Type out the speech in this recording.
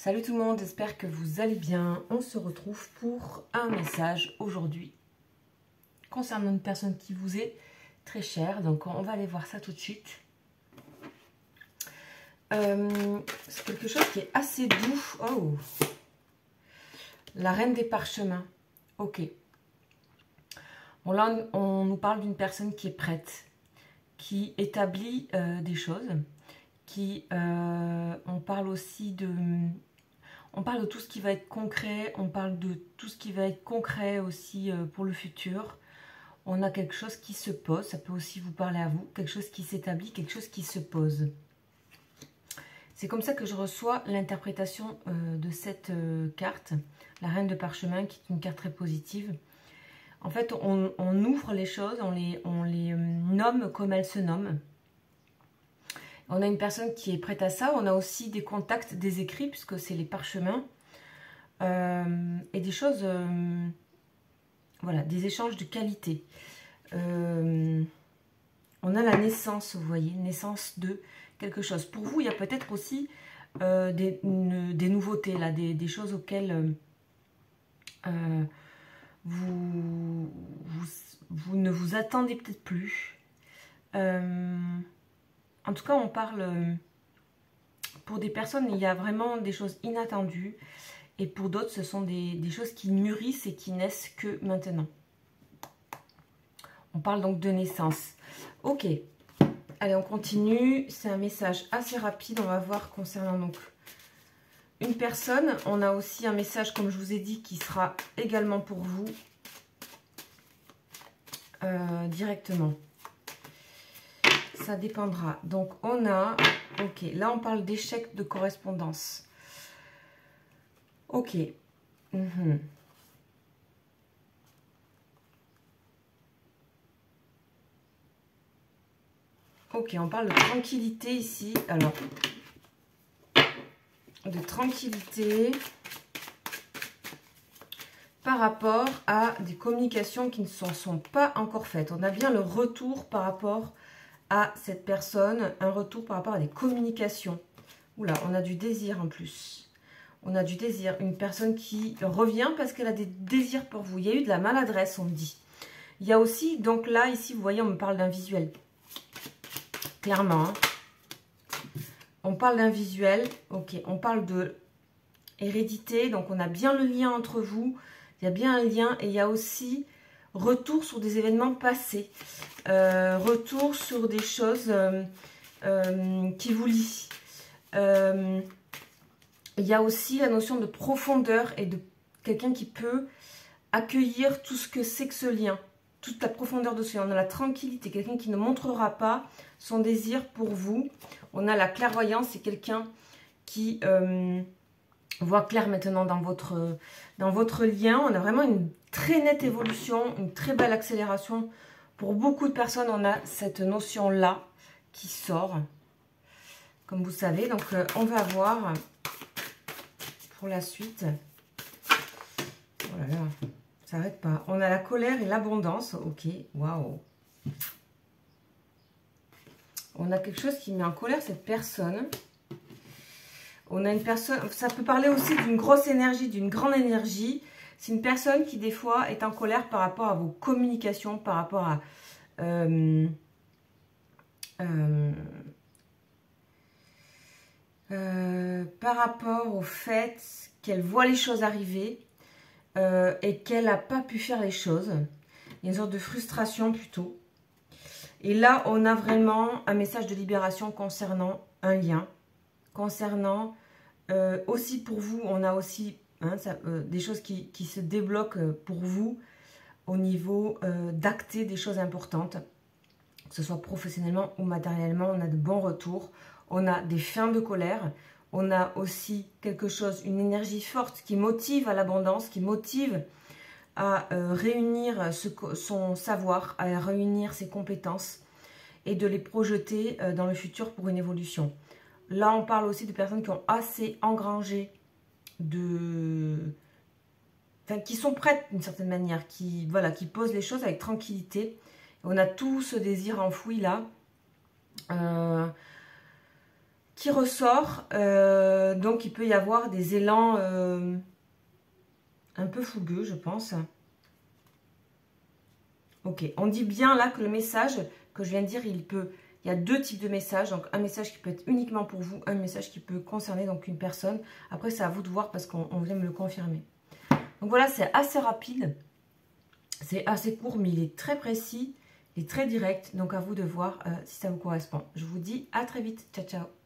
Salut tout le monde, j'espère que vous allez bien. On se retrouve pour un message aujourd'hui concernant une personne qui vous est très chère. Donc on va aller voir ça tout de suite. C'est quelque chose qui est assez doux. Oh, la reine des parchemins. Ok. Bon là on nous parle d'une personne qui est prête, qui établit des choses, on parle aussi de... On parle de tout ce qui va être concret, on parle de tout ce qui va être concret aussi pour le futur. On a quelque chose qui se pose, ça peut aussi vous parler à vous, quelque chose qui s'établit, quelque chose qui se pose. C'est comme ça que je reçois l'interprétation de cette carte, la reine de parchemin, qui est une carte très positive. En fait, on ouvre les choses, on les nomme comme elles se nomment. On a une personne qui est prête à ça. On a aussi des contacts, des écrits, puisque c'est les parchemins. Et des choses, voilà, des échanges de qualité. On a la naissance, vous voyez, naissance de quelque chose. Pour vous, il y a peut-être aussi des nouveautés, là, des choses auxquelles vous ne vous attendez peut-être plus. En tout cas, on parle, pour des personnes, il y a vraiment des choses inattendues. Et pour d'autres, ce sont des choses qui mûrissent et qui naissent que maintenant. On parle donc de naissance. Ok. Allez, on continue. C'est un message assez rapide. On va voir concernant donc une personne. On a aussi un message, comme je vous ai dit, qui sera également pour vous directement. Ça dépendra. Donc, on a... Ok, là, on parle d'échec de correspondance. Ok. Ok, on parle de tranquillité ici. Alors, de tranquillité par rapport à des communications qui ne sont pas encore faites. On a bien le retour par rapport à cette personne, un retour par rapport à des communications. Oula, on a du désir en plus. On a du désir. Une personne qui revient parce qu'elle a des désirs pour vous. Il y a eu de la maladresse, on me dit. Il y a aussi, donc là, ici, vous voyez, on me parle d'un visuel. Clairement. Hein. On parle d'un visuel. Ok, on parle de hérédité. Donc, on a bien le lien entre vous. Il y a bien un lien. Et il y a aussi retour sur des événements passés. Retour sur des choses qui vous lient. Il y a aussi la notion de profondeur et de quelqu'un qui peut accueillir tout ce que c'est que ce lien, toute la profondeur de ce lien. On a la tranquillité, quelqu'un qui ne montrera pas son désir pour vous. On a la clairvoyance, c'est quelqu'un qui voit clair maintenant dans votre lien. On a vraiment une très nette évolution, une très belle accélération. Pour beaucoup de personnes, on a cette notion-là qui sort, comme vous savez. Donc, on va voir pour la suite. Oh là là, ça n'arrête pas. On a la colère et l'abondance. Ok, waouh. On a quelque chose qui met en colère cette personne. On a une personne, ça peut parler aussi d'une grosse énergie, d'une grande énergie. C'est une personne qui, des fois, est en colère par rapport à vos communications, par rapport à... par rapport au fait qu'elle voit les choses arriver et qu'elle n'a pas pu faire les choses. Il y a une sorte de frustration plutôt. Et là, on a vraiment un message de libération concernant un lien. Concernant aussi pour vous, on a aussi des choses qui se débloquent pour vous au niveau d'acter des choses importantes. Que ce soit professionnellement ou matériellement, on a de bons retours. On a des fins de colère. On a aussi quelque chose, une énergie forte qui motive à l'abondance, qui motive à réunir son savoir, à réunir ses compétences et de les projeter dans le futur pour une évolution. Là, on parle aussi de personnes qui ont assez engrangé qui sont prêtes d'une certaine manière, qui posent les choses avec tranquillité. On a tout ce désir enfoui là, qui ressort. Donc il peut y avoir des élans un peu fougueux, je pense. Ok, on dit bien là que le message que je viens de dire, il y a deux types de messages. Donc un message qui peut être uniquement pour vous, un message qui peut concerner donc une personne. Après, c'est à vous de voir parce qu'on vient me le confirmer. Donc voilà, c'est assez rapide. C'est assez court, mais il est très précis. Il est très direct. Donc à vous de voir si ça vous correspond. Je vous dis à très vite. Ciao, ciao.